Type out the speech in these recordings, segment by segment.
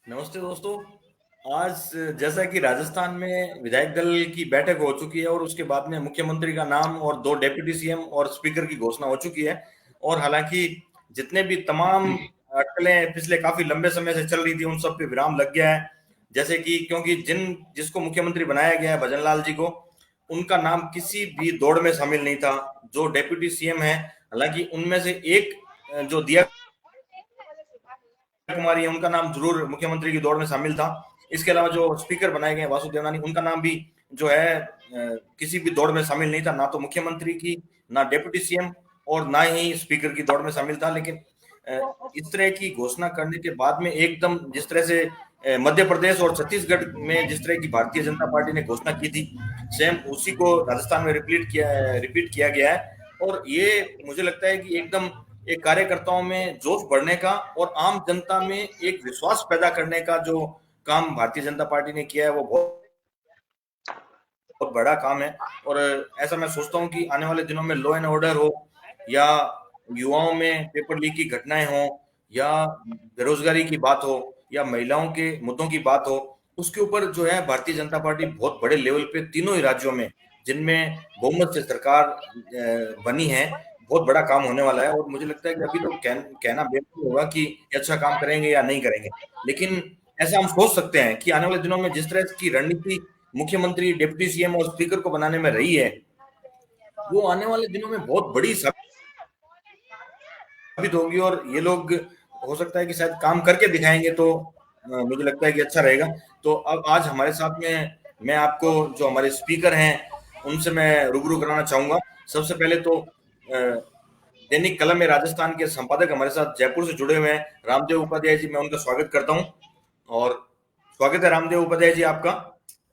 नमस्ते दोस्तों। आज जैसा कि राजस्थान में विधायक दल की बैठक हो चुकी है और उसके बाद में मुख्यमंत्री का नाम और दो डेप्यूटी सीएम और स्पीकर की घोषणा हो चुकी है। और हालांकि जितने भी तमाम अटकलें पिछले काफी लंबे समय से चल रही थी उन सब पे विराम लग गया है। जैसे कि क्योंकि जिसको मुख्यमंत्री बनाया गया है भजन लाल जी को, उनका नाम किसी भी दौड़ में शामिल नहीं था। जो डेप्यूटी सीएम है, हालांकि उनमें से एक जो दिया कुमारी है, उनका नाम जरूर मुख्यमंत्री की दौड़ में शामिल था। इसके अलावा जो स्पीकर बनाए गए वासुदेव देवनानी, उनका नाम भी जो है किसी भी दौड़ में शामिल नहीं था, ना तो मुख्यमंत्री की, ना डेप्यूटी सीएम और ना ही स्पीकर की दौड़ में शामिल था। लेकिन इस तरह की घोषणा करने के बाद में एकदम जिस तरह से मध्य प्रदेश और छत्तीसगढ़ में जिस तरह की भारतीय जनता पार्टी ने घोषणा की थी, सेम उसी को राजस्थान में रिपीट किया गया है। और ये मुझे लगता है कि एकदम एक कार्यकर्ताओं में जोश बढ़ने का और आम जनता में एक विश्वास पैदा करने का जो काम भारतीय जनता पार्टी ने किया है, वो बहुत बहुत बड़ा काम है। और ऐसा मैं सोचता हूँ कि आने वाले दिनों में लॉ एंड ऑर्डर हो, या युवाओं में पेपर लीक की घटनाएं हो, या बेरोजगारी की बात हो, या महिलाओं के मुद्दों की बात हो, उसके ऊपर जो है भारतीय जनता पार्टी बहुत बड़े लेवल पे तीनों ही राज्यों में, जिनमें बहुमत से सरकार बनी है, बहुत बड़ा काम होने वाला है। और मुझे लगता है कि अभी तो कहना बेहतर होगा कि अच्छा काम करेंगे या नहीं करेंगे। लेकिन ऐसा हम सोच सकते हैं कि आने वाले दिनों में जिस तरह की रणनीति मुख्यमंत्री, डिप्टी सीएम और स्पीकर को बनाने में रही है, वो आने वाले दिनों में बहुत बड़ी साबित होगी। और ये लोग हो सकता है कि शायद काम करके दिखाएंगे, तो मुझे लगता है कि अच्छा रहेगा। तो अब आज हमारे साथ में मैं आपको जो हमारे स्पीकर हैं उनसे मैं रूबरू कराना चाहूंगा। सबसे पहले तो दैनिक कलम में राजस्थान के संपादक हमारे साथ जयपुर से जुड़े हुए हैं, रामदेव उपाध्याय जी, मैं उनका स्वागत करता हूं। और स्वागत है रामदेव उपाध्याय जी आपका।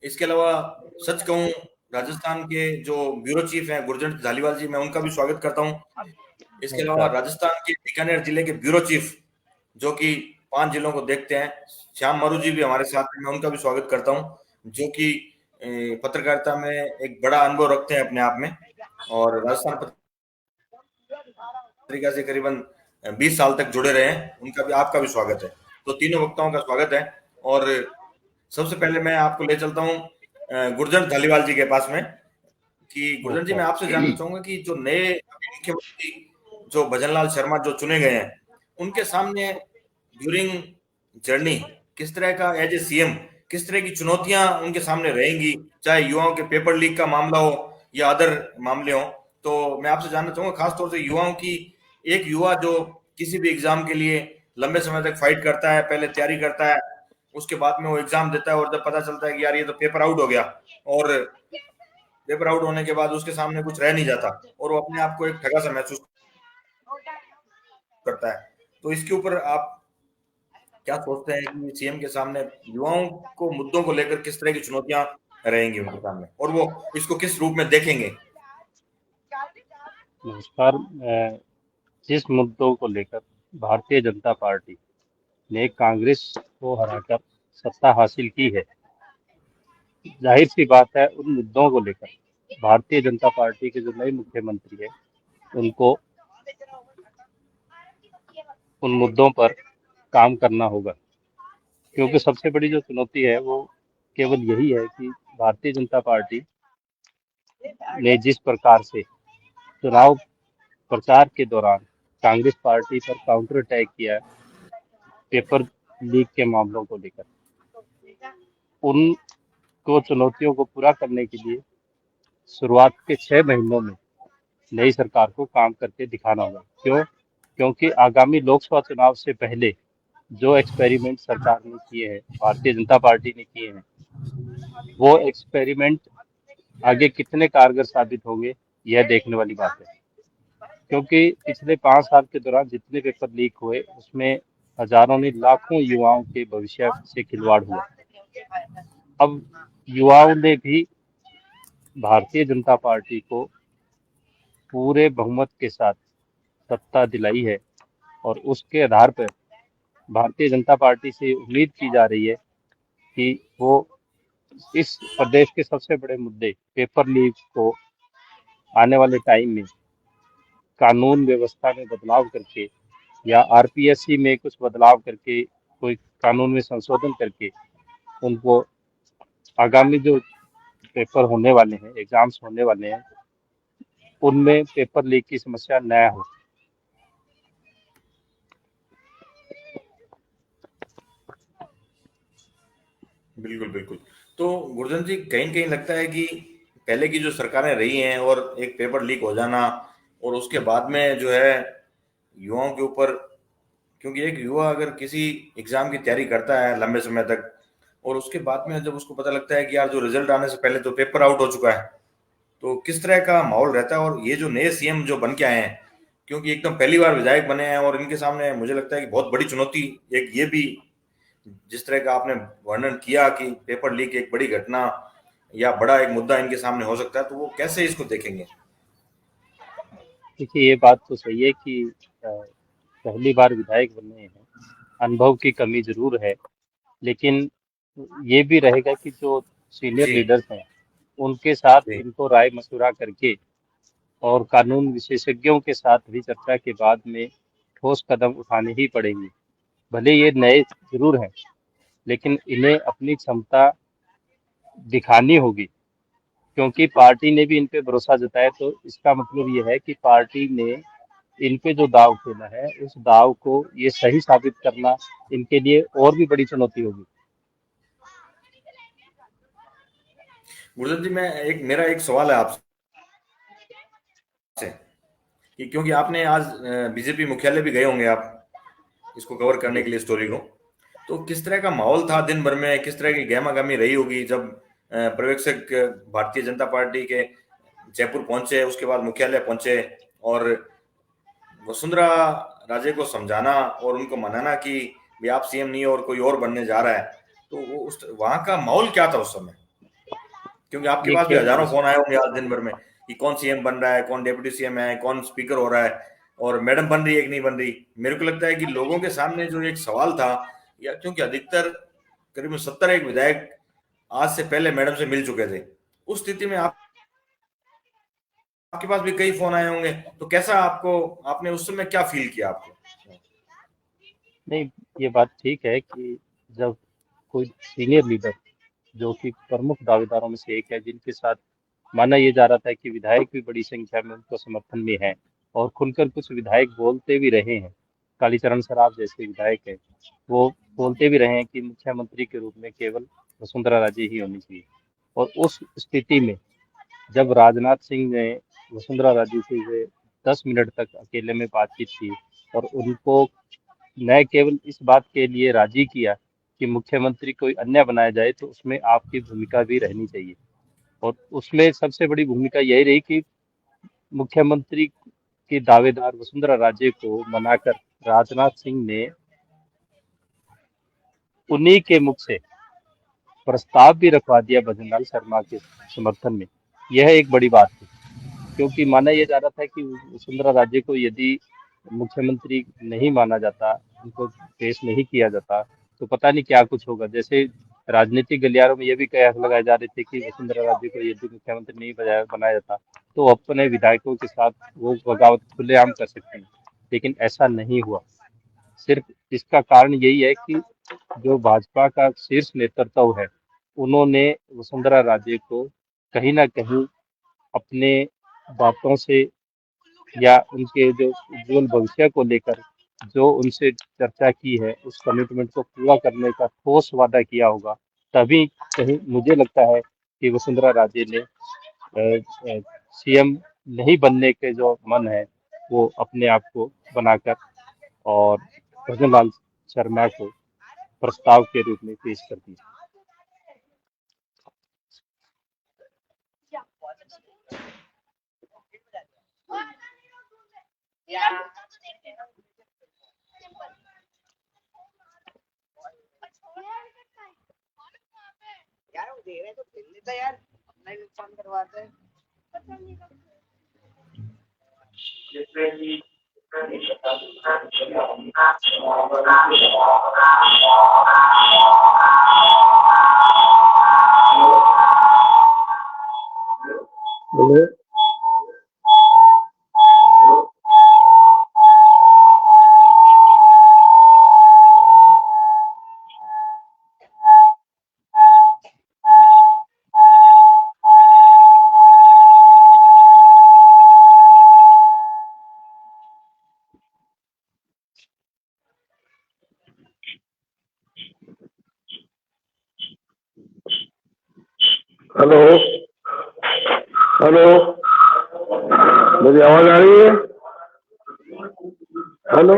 इसके अलावा सच कहूं, राजस्थान के जो ब्यूरो चीफ हैं गुरजंट धालीवाल जी, मैं उनका भी स्वागत करता हूं। इसके अलावा नमस्कार। राजस्थान के बीकानेर जिले के ब्यूरो चीफ, जो कि 5 जिलों को देखते हैं, श्याम मारू जी भी हमारे साथ हैं, मैं उनका भी स्वागत करता हूं, जो कि पत्रकारिता में एक बड़ा अनुभव रखते हैं अपने आप में, और राजस्थान पत्रिका से करीबन 20 साल तक जुड़े रहे हैं। उनका भी, आपका भी स्वागत है। तो तीनों वक्ताओं का स्वागत है। और सबसे पहले मैं आपको ले चलता हूँ गुरजंट धालीवाल जी के पास में, कि गुरजंट जी, नमस्कार। मैं आपसे जानना चाहूंगा कि जो नए मुख्यमंत्री जो भजनलाल शर्मा जो चुने गए हैं, उनके सामने ड्यूरिंग जर्नी किस तरह का, एज ए सीएम, किस तरह की चुनौतियां उनके सामने रहेंगी, चाहे युवाओं के पेपर लीक का मामला हो या अदर मामले हो। तो मैं आपसे जानना चाहूंगा खासतौर से युवाओं की, एक युवा जो किसी भी एग्जाम के लिए लंबे समय तक फाइट करता है, पहले तैयारी करता है, उसके बाद में वो एग्जाम देता है, और जब पता चलता है कि यार ये तो पेपर आउट हो गया, और पेपर आउट होने के बाद उसके सामने कुछ रह नहीं जाता, और वो अपने आप को एक ठगा सा महसूस करता है। तो इसके ऊपर आप क्या सोचते हैं कि सीएम के सामने युवाओं को मुद्दों को लेकर किस तरह की चुनौतियां रहेंगी उनके सामने, और वो इसको किस रूप में देखेंगे? नमस्कार। जिस मुद्दों को लेकर भारतीय जनता पार्टी ने कांग्रेस को हराकर सत्ता हासिल की है, जाहिर सी बात है उन मुद्दों को लेकर भारतीय जनता पार्टी के जो नए मुख्यमंत्री है उनको उन मुद्दों पर काम करना होगा। क्योंकि सबसे बड़ी जो चुनौती है वो केवल यही है कि भारतीय जनता पार्टी ने जिस प्रकार से चुनाव प्रचार के दौरान कांग्रेस पार्टी पर काउंटर अटैक किया है पेपर लीक के मामलों को लेकर, उनको चुनौतियों को पूरा करने के लिए शुरुआत के 6 महीनों में नई सरकार को काम करके दिखाना होगा। क्यों? क्योंकि आगामी लोकसभा चुनाव से पहले जो एक्सपेरिमेंट सरकार ने किए हैं, भारतीय जनता पार्टी ने किए हैं, वो एक्सपेरिमेंट आगे कितने कारगर साबित होंगे यह देखने वाली बात है। क्योंकि पिछले 5 साल के दौरान जितने पेपर लीक हुए उसमें हजारों ने लाखों युवाओं के भविष्य से खिलवाड़ हुआ। अब युवाओं ने भी भारतीय जनता पार्टी को पूरे बहुमत के साथ सत्ता दिलाई है, और उसके आधार पर भारतीय जनता पार्टी से उम्मीद की जा रही है कि वो इस प्रदेश के सबसे बड़े मुद्दे पेपर लीक को आने वाले टाइम में कानून व्यवस्था में बदलाव करके या आरपीएससी में कुछ बदलाव करके, कोई कानून में संशोधन करके उनको आगामी जो पेपर होने वाले हैं, एग्जाम्स होने वाले हैं, उनमें पेपर लीक की समस्या न हो। बिल्कुल, बिल्कुल। तो गुरजन जी, कहीं न कहीं लगता है कि पहले की जो सरकारें रही हैं और एक पेपर लीक हो जाना और उसके बाद में जो है युवाओं के ऊपर, क्योंकि एक युवा अगर किसी एग्ज़ाम की तैयारी करता है लंबे समय तक और उसके बाद में जब उसको पता लगता है कि यार जो रिज़ल्ट आने से पहले तो पेपर आउट हो चुका है, तो किस तरह का माहौल रहता है? और ये जो नए सीएम जो बन के आए हैं, क्योंकि एकदम पहली बार विधायक बने हैं और इनके सामने मुझे लगता है कि बहुत बड़ी चुनौती, एक ये भी, जिस तरह का आपने वर्णन किया कि पेपर लीक एक बड़ी घटना या बड़ा एक मुद्दा इनके सामने हो सकता है, तो वो कैसे इसको देखेंगे? देखिए, ये बात तो सही है कि पहली बार विधायक बने हैं, अनुभव की कमी जरूर है, लेकिन ये भी रहेगा कि जो सीनियर जी, लीडर्स हैं उनके साथ जी। इनको राय मशवरा करके और कानून विशेषज्ञों के साथ भी चर्चा के बाद में ठोस कदम उठाने ही पड़ेंगे। भले ये नए जरूर हैं, लेकिन इन्हें अपनी क्षमता दिखानी होगी, क्योंकि पार्टी ने भी इन पे भरोसा जताया। तो इसका मतलब ये है कि पार्टी ने इन पे जो दाव खेला है, उस दाव को ये सही साबित करना इनके लिए और भी बड़ी चुनौती होगी। गुरजन जी, मेरा एक सवाल है आपसे कि क्योंकि आपने आज बीजेपी मुख्यालय भी गए होंगे आप इसको कवर करने जी। के लिए स्टोरी को, तो किस तरह का माहौल था दिन भर में, किस तरह की गहमा-गहमी रही होगी जब पर्यवेक्षक भारतीय जनता पार्टी के जयपुर पहुंचे, उसके बाद मुख्यालय पहुंचे और वसुंधरा राजे को समझाना और उनको मनाना कि भाई आप सीएम नहीं हो और कोई और बनने जा रहा है, तो वो उस वहां का माहौल क्या था उस समय? क्योंकि आपके पास भी देखिए, हजारों इस फोन आए होंगे आज दिन भर में कि कौन सीएम बन रहा है, कौन डेप्यूटी सीएम है, कौन स्पीकर हो रहा है और मैडम बन रही है कि नहीं बन रही। मेरे को लगता है कि लोगों के सामने जो एक सवाल था, या क्योंकि अधिकतर करीबन 70 एक विधायक आज से पहले मैडम से मिल चुके थे, उस स्थिति में आप आपके पास भी कई फोन आए होंगे, तो कैसा आपको, आपने उस समय क्या फील किया आपको? नहीं, ये बात ठीक है कि जब कोई सीनियर लीडर, जो कि प्रमुख दावेदारों में से एक है, जिनके साथ माना ये जा रहा था कि विधायक भी बड़ी संख्या में उनको समर्थन में हैं और खुलकर कुछ विधायक बोलते भी रहे हैं, कालीचरण सराफ जैसे विधायक है, वो बोलते भी रहे हैं कि मुख्यमंत्री के रूप में केवल वसुंधरा राजे ही होनी चाहिए। और उस स्थिति में जब राजनाथ सिंह ने वसुंधरा राजे से 10 मिनट तक अकेले में बातचीत की और उनको न केवल इस बात के लिए राजी किया कि मुख्यमंत्री कोई अन्य बनाया जाए, तो उसमें आपकी भूमिका भी रहनी चाहिए। और उसमें सबसे बड़ी भूमिका यही रही कि मुख्यमंत्री की दावेदार वसुंधरा राजे को मनाकर राजनाथ सिंह ने उन्हीं के मुख से प्रस्ताव भी रखवा दिया भजनलाल शर्मा के समर्थन में। यह एक बड़ी बात थी, क्योंकि माना यह जा रहा था कि वसुंधरा राजे को यदि मुख्यमंत्री नहीं माना जाता, उनको पेश नहीं किया जाता, तो पता नहीं क्या कुछ होगा। जैसे राजनीतिक गलियारों में ये भी कयास लगाए जा रहे थे कि वसुंधरा राजे को यदि मुख्यमंत्री नहीं बनाया जाता, तो अपने विधायकों के साथ वो बगावत खुलेआम कर सकते हैं, लेकिन ऐसा नहीं हुआ। सिर्फ इसका कारण यही है कि जो भाजपा का शीर्ष नेतृत्व है, उन्होंने वसुंधरा राजे को कहीं ना कहीं अपने बातों से या उनके जो उज्जवल भविष्य को लेकर जो उनसे चर्चा की है, उस कमिटमेंट को पूरा करने का ठोस वादा किया होगा। तभी कहीं मुझे लगता है कि वसुंधरा राजे ने सीएम नहीं बनने के जो मन है, वो अपने आप को बनाकर और भजनलाल शर्मा को प्रस्ताव के रूप में पेश कर दिया। यार वो दे रहे तो खेल लेता यार, अपना ही नुकसान करवाते हैं। बोले, हेलो हेलो, मेरी आवाज आ रही है? हेलो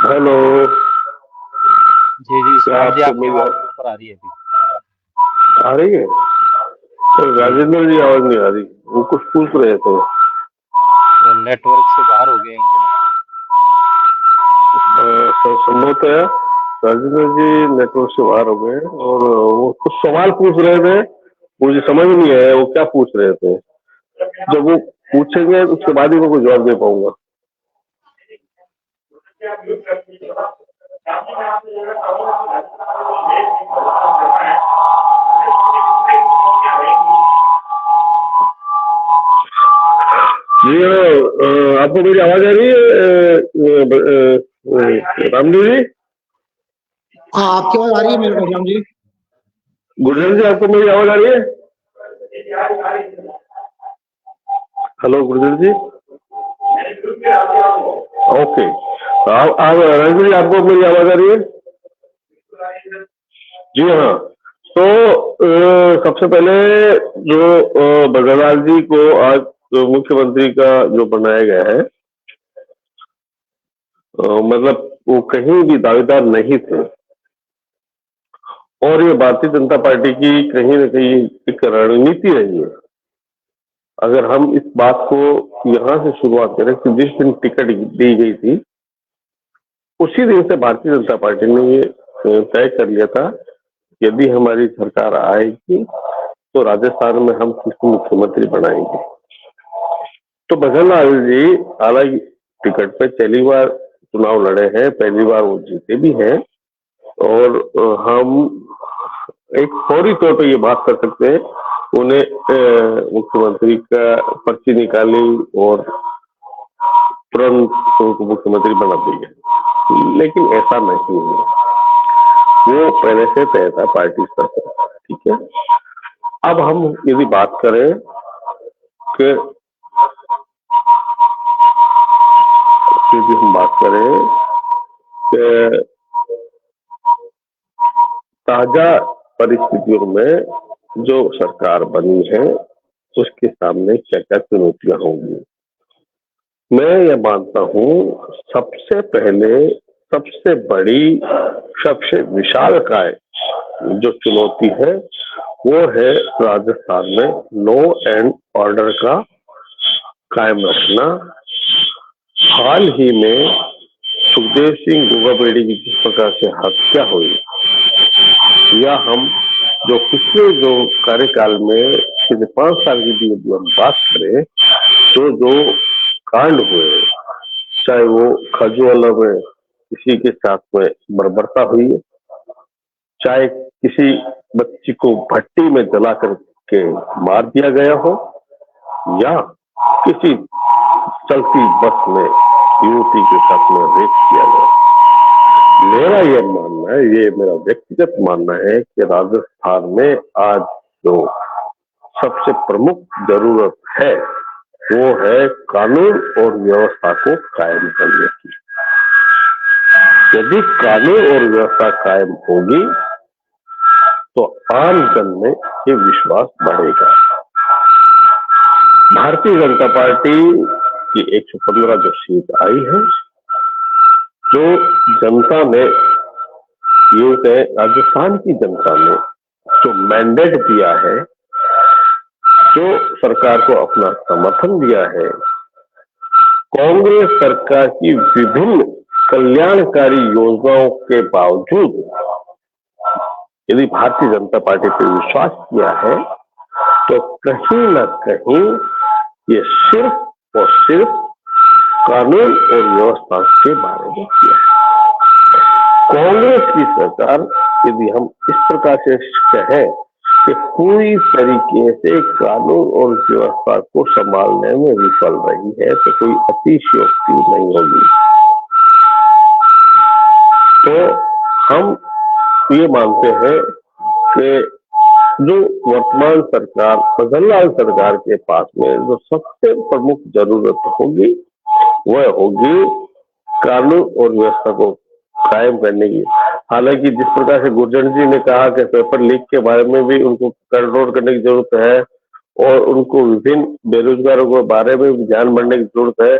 हेलो, जी जी क्या इस्माइल जी, आपको आपकी मेरी आवाज ऊपर आ रही है अभी। आ रही है? तो जी, राजेंद्र जी आवाज नहीं आ रही, वो कुछ पूछ रहे थे। वो नेटवर्क से बाहर हो गए मुझे लगता संभवतः राजेंद्र जी नेटवर्क से बाहर हो गए और वो कुछ सवाल पूछ रहे थे, मुझे समझ नहीं आया वो क्या पूछ रहे थे। जब वो पूछेंगे उसके बाद ही मैं कोई जवाब दे पाऊंगा। जी आपको मेरी आवाज आ रही है रामदेव जी? हाँ, आपकी आवाज आ रही है मेरे को, श्याम जी। गुरजर जी आपको मेरी आवाज आ रही है? हेलो गुरजर जी। ओके, आप रणजीत जी आपको मेरी आवाज आ रही है? जी हाँ, तो सबसे पहले जो बगरलाल जी को आज मुख्यमंत्री का जो बनाया गया है, मतलब वो कहीं भी दावेदार नहीं थे और ये भारतीय जनता पार्टी की कहीं ना कहीं एक रणनीति रही है। अगर हम इस बात को यहाँ से शुरुआत करें कि जिस दिन टिकट दी गई थी उसी दिन से भारतीय जनता पार्टी ने ये तय कर लिया था, यदि हमारी सरकार आएगी तो राजस्थान में हम किसको मुख्यमंत्री बनाएंगे। तो बघेललाल जी हालांकि टिकट पे पहली बार चुनाव लड़े हैं, पहली बार वो जीते भी हैं और हम एक फौरी तौर पर ये बात कर सकते हैं, उन्हें मुख्यमंत्री का पर्ची निकाली और तुरंत उनको मुख्यमंत्री बना दिया। लेकिन ऐसा नहीं है, वो पहले से तय था पार्टी स्तर पर। ठीक है, अब हम यदि बात करें कि कि ताजा परिस्थितियों में जो सरकार बनी है उसके सामने क्या क्या चुनौतियां होंगी। मैं ये मानता हूं सबसे पहले सबसे बड़ी सबसे विशालकाय जो चुनौती है वो है राजस्थान में लॉ एंड ऑर्डर का कायम रखना। हाल ही में सुखदेव सिंह गोगाबेड़ी की जिस प्रकार से हत्या हुई, या हम जो पिछले जो कार्यकाल में पिछले 5 साल की यदि हम बात करें तो जो कांड हुए, चाहे वो खजुआला में किसी के साथ में बर्बरता हुई, चाहे किसी बच्ची को भट्टी में जला करके मार दिया गया हो, या किसी चलती बस में युवती के साथ में रेप किया गया। मेरा यह मानना है, ये मेरा व्यक्तिगत मानना है कि राजस्थान में आज जो सबसे प्रमुख जरूरत है वो है कानून और व्यवस्था को कायम करने की। यदि कानून और व्यवस्था कायम होगी तो आम जन में ये विश्वास बढ़ेगा। भारतीय जनता पार्टी की 115 जो सीट आई है, जो जनता ने, यूं कहे राजस्थान की जनता ने जो मैंडेट दिया है, जो सरकार को अपना समर्थन दिया है, कांग्रेस सरकार की विभिन्न कल्याणकारी योजनाओं के बावजूद यदि भारतीय जनता पार्टी पर विश्वास किया है तो कहीं न कहीं ये सिर्फ और सिर्फ कानून और व्यवस्था के बारे में किया है। कांग्रेस की सरकार यदि हम इस प्रकार से कहें कि पूरी तरीके से कानून और व्यवस्था को संभालने में विफल रही है तो कोई अतिशयोक्ति नहीं होगी। तो हम ये मानते हैं कि जो वर्तमान सरकार बघेललाल सरकार के पास में जो सबसे प्रमुख जरूरत होगी वह होगी कानून और व्यवस्था को कायम करने की। हालांकि जिस प्रकार से गुरजन जी ने कहा कि पेपर लीक के बारे में भी उनको कंट्रोल करने की जरूरत है और उनको विभिन्न बेरोजगारों के बारे में भी ध्यान बढ़ने की जरूरत है,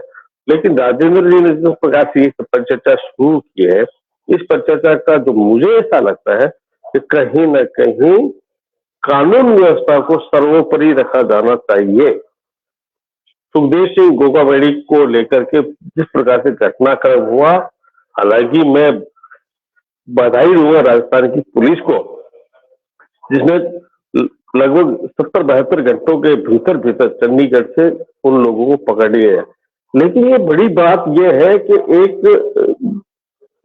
लेकिन राजेंद्र जी ने जिस प्रकार से ये परिचर्चा शुरू की है, इस परिचर्चा का जो मुझे ऐसा लगता है कि कहीं न कहीं कानून व्यवस्था को सर्वोपरि रखा जाना चाहिए। सुखदेव सिंह गोगावड़ी को लेकर के जिस प्रकार से घटनाक्रम हुआ, हालांकि मैं बधाई दूंगा राजस्थान की पुलिस को, जिसने लगभग 70-72 घंटों के भीतर भीतर चंडीगढ़ से उन लोगों को पकड़ लिया। लेकिन ये बड़ी बात यह है कि एक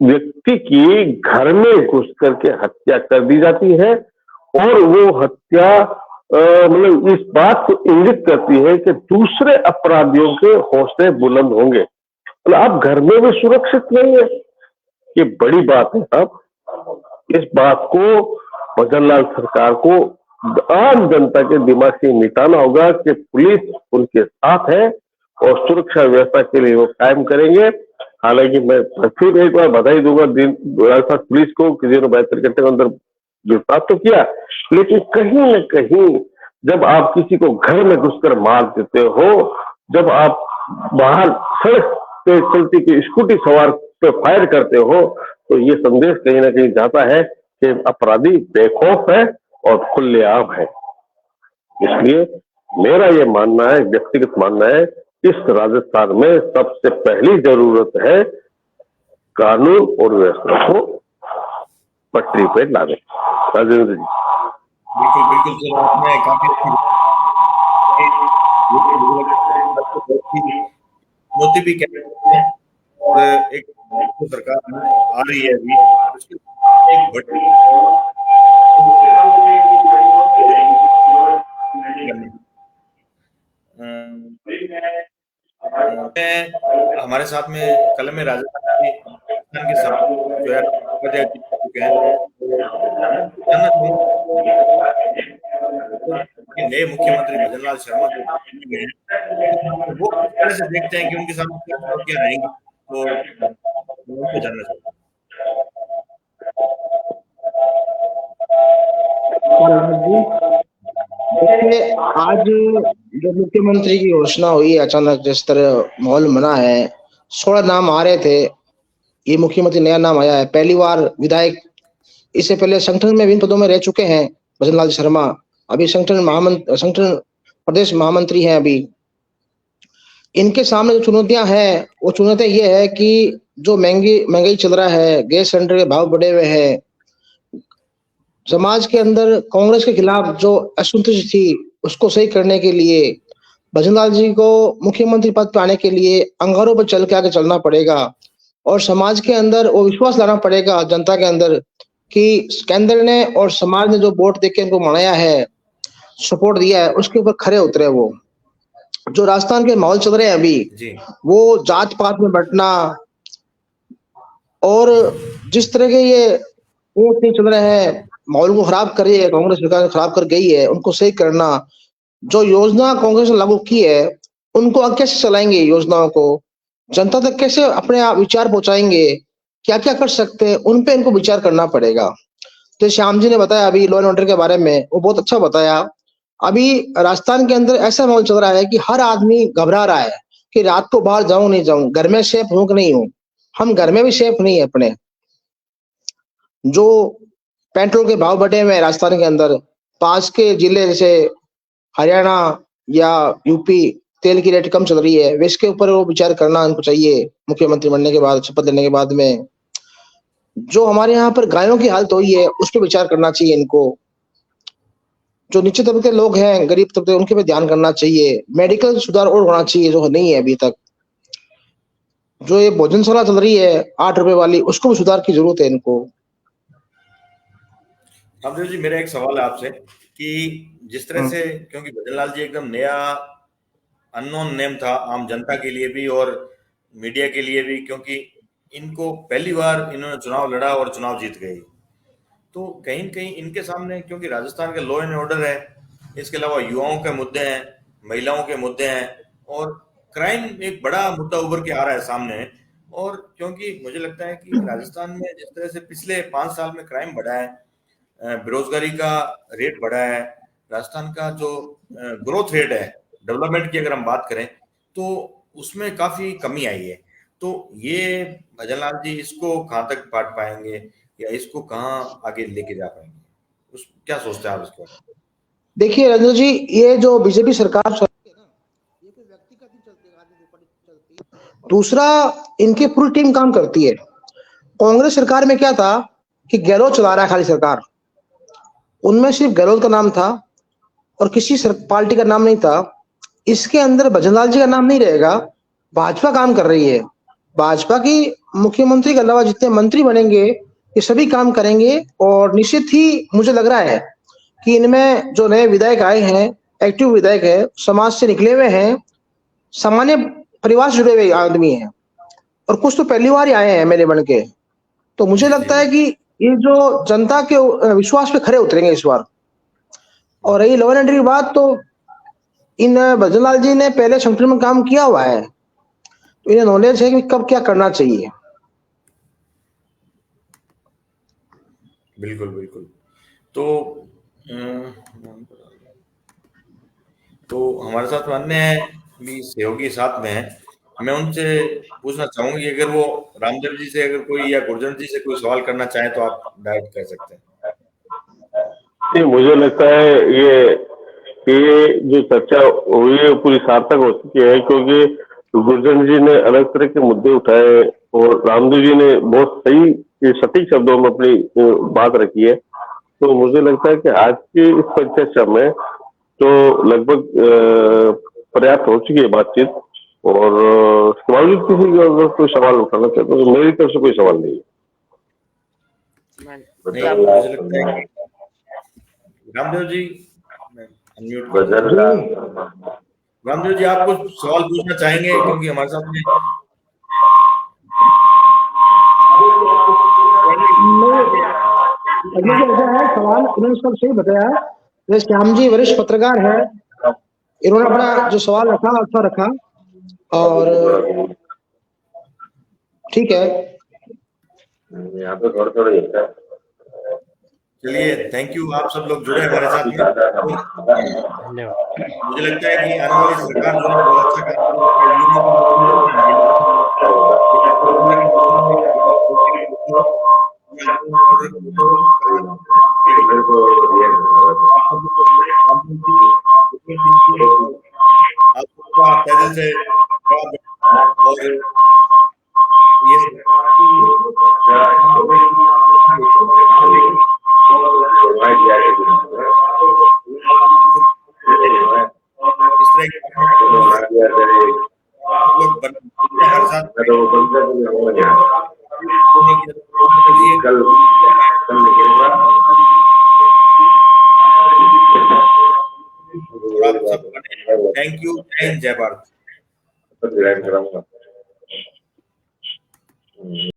व्यक्ति की घर में घुस करके हत्या कर दी जाती है और वो हत्या मतलब इस बात को इंगित करती है कि दूसरे अपराधियों के हौसले बुलंद होंगे, मतलब आप घर में भी सुरक्षित नहीं है। ये बड़ी बात है साहब। इस बात को भजनलाल सरकार को आम जनता के दिमाग से मिटाना होगा कि पुलिस उनके साथ है और सुरक्षा व्यवस्था के लिए वो कायम करेंगे। हालांकि मैं फिर एक बार बधाई दूंगा राजस्थान पुलिस को कि जिन्होंने 72 घंटे के अंदर गिरफ्तार तो किया, लेकिन कहीं न कहीं जब आप किसी को घर में घुसकर मार देते हो, जब आप बाहर सड़क पे चलती की स्कूटी सवार पे फायर करते हो, तो ये संदेश कहीं न कहीं जाता है कि अपराधी बेखौफ है और खुलेआम है। इसलिए मेरा ये मानना है, व्यक्तिगत मानना है, इस राजस्थान में सबसे पहली जरूरत है कानून और व्यवस्था को पटरी पे लाने। राजेंद्र जी बिल्कुल बिल्कुल सर, आपने काफी चुनौती भी कह सकते हैं और एक जो सरकार आ रही है अभी उसके एक बड़ी हमारे साथ में कल में राजस्थान के साथ जो है जानना चाहूंगा नए मुख्यमंत्री भजनलाल शर्मा वो किस तरह से देखते हैं कि उनके सामने क्या चुनौतियां रहेंगी, तो उनको जानना चाहूंगा। देखिए, आज जो मुख्यमंत्री की घोषणा हुई है, अचानक जिस तरह माहौल बना है, 16 नाम आ रहे थे, ये मुख्यमंत्री नया नाम आया है, पहली बार विधायक, इससे पहले संगठन में विभिन्न पदों में रह चुके हैं भजनलाल शर्मा, अभी संगठन प्रदेश महामंत्री हैं। अभी इनके सामने जो चुनौतियां हैं, वो चुनौतियां ये है कि जो महंगाई चल रहा है, गैस सिलेंडर के भाव बढ़े हुए हैं, समाज के अंदर कांग्रेस के खिलाफ जो असंतुष्टि थी उसको सही करने के लिए भजनलाल जी को मुख्यमंत्री पद पर आने के लिए अंगारों पर चल के आगे चलना पड़ेगा और समाज के अंदर वो विश्वास लाना पड़ेगा जनता के अंदर कि केंद्र ने और समाज ने जो वोट देके इनको मनाया है, सपोर्ट दिया है, उसके ऊपर खरे उतरे। वो जो राजस्थान के माहौल चल रहे हैं अभी, वो जात पात में बंटना और जिस तरह के ये वोट नहीं चल रहे हैं, माहौल को खराब कर रही है कांग्रेस सरकार, खराब कर गई है, उनको सही करना। जो योजना कांग्रेस ने लागू की है उनको कैसे चलाएंगे, योजनाओं को जनता तक कैसे अपने आप विचार पहुंचाएंगे, क्या क्या कर सकते हैं, उन पे इनको विचार करना पड़ेगा। तो श्याम जी ने बताया अभी लॉ एंड ऑर्डर के बारे में, वो बहुत अच्छा बताया। अभी राजस्थान के अंदर ऐसा माहौल चल रहा है कि हर आदमी घबरा रहा है कि रात को बाहर जाऊं नहीं जाऊं, घर में सेफ हूं कि नहीं हूं। हम घर में भी सेफ नहीं है अपने। जो पेट्रोल के भाव बढ़े हुए हैं राजस्थान के अंदर, पास के जिले जैसे हरियाणा या यूपी तेल की रेट कम चल रही है, इसके ऊपर वो विचार करना उनको चाहिए मुख्यमंत्री बनने के बाद, शपथ लेने के बाद में। जो हमारे यहाँ पर गायों की हालत हुई है उस पर विचार करना चाहिए इनको। जो नीचे तबके के लोग हैं, गरीब तबके, उनके पे ध्यान करना चाहिए। मेडिकल सुधार और होना चाहिए जो नहीं है अभी तक। जो ये भोजनशाला चल रही है 8 रुपए वाली, उसको भी सुधार की जरूरत है इनको। रामदेव जी, मेरा एक सवाल है आपसे कि जिस तरह से, क्योंकि भजनलाल जी एकदम नया अननोन नेम था आम जनता के लिए भी और मीडिया के लिए भी, क्योंकि इनको पहली बार इन्होंने चुनाव लड़ा और चुनाव जीत गए, तो कहीं न कहीं इनके सामने, क्योंकि राजस्थान का लॉ एंड ऑर्डर है, इसके अलावा युवाओं के मुद्दे हैं, महिलाओं के मुद्दे हैं और क्राइम एक बड़ा मुद्दा उभर के आ रहा है सामने, और क्योंकि मुझे लगता है कि राजस्थान में जिस तरह से पिछले 5 साल में क्राइम बढ़ा है, बेरोजगारी का रेट बढ़ा है, राजस्थान का जो ग्रोथ रेट है डेवलपमेंट की अगर हम बात करें तो उसमें काफी कमी आई है। तो ये भजनलाल जी इसको कहाँ तक पाट पाएंगे या इसको कहाँ आगे लेके जा पाएंगे, उस क्या सोचते हैं आप इसको? देखिए रंजन जी, ये जो बीजेपी सरकार चलती है ना, ये कोई व्यक्ति का नहीं चलती, आदमी के ऊपर नहीं चलती। दूसरा, इनकी पूरी टीम काम करती है। कांग्रेस सरकार में क्या था कि गहलोत चला रहा है खाली सरकार, उनमें सिर्फ गहलोत का नाम था और किसी पार्टी का नाम नहीं था। इसके अंदर भजनलाल जी का नाम नहीं रहेगा। भाजपा काम कर रही है। भाजपा की मुख्यमंत्री के अलावा जितने मंत्री बनेंगे ये सभी काम करेंगे और निश्चित ही मुझे लग रहा है कि इनमें जो नए विधायक आए हैं, एक्टिव विधायक है, समाज से निकले हुए हैं, सामान्य परिवार से जुड़े हुए आदमी हैं और कुछ तो पहली बार ही आए हैं एमएलए बन के। तो मुझे लगता है कि ये जो जनता के विश्वास पे खरे उतरेंगे इस बार। और रही लॉ एंड ऑर्डर की बात, तो इन भजनलाल जी ने पहले संगठन में काम किया हुआ है, तो इन्हें नॉलेज है कि कब क्या करना चाहिए। बिल्कुल बिल्कुल। तो हमारे साथ अन्य भी सहयोगी साथ में है, मैं उनसे पूछना चाहूंगी अगर वो रामदेव जी से अगर कोई या गुरजन जी से कोई सवाल करना चाहे तो आप डायरेक्ट कर सकते हैं। नहीं, मुझे लगता है ये जो चर्चा हुई है पूरी सार्थक हो चुकी है, क्योंकि गुरजन जी ने अलग तरह के मुद्दे उठाए और रामदेव जी ने बहुत सही सटीक शब्दों में अपनी बात रखी है। तो मुझे लगता है कि आज की इस परिचर्चा में तो लगभग पर्याप्त हो चुकी है बातचीत। और उसके बावजूद किसी का अगर कोई सवाल उठाना चाहते तो मेरी तरफ से कोई सवाल नहीं है। नहीं, मुझे लगता है कि रामदेव जी अनम्यूट, रामदेव जी आप कुछ सवाल पूछना चाहेंगे क्योंकि हमारे साथ में ऐसा है सवाल, उन्होंने सब सही बताया। जैसे श्याम जी वरिष्ठ पत्रकार है, इन्होंने अपना जो सवाल रखा अच्छा रखा और ठीक है। यहाँ पे थोड़ा ही चलिए, थैंक यू, आप सब लोग जुड़े हमारे साथ में। धन्यवाद। मुझे लगता है कि आने वाली सरकार जो है बहुत अच्छा काम आपका पैदल से और ये इस तरह के लोग हमारे साथ आप सब थैंक यू, जय हिंद, जय भारत।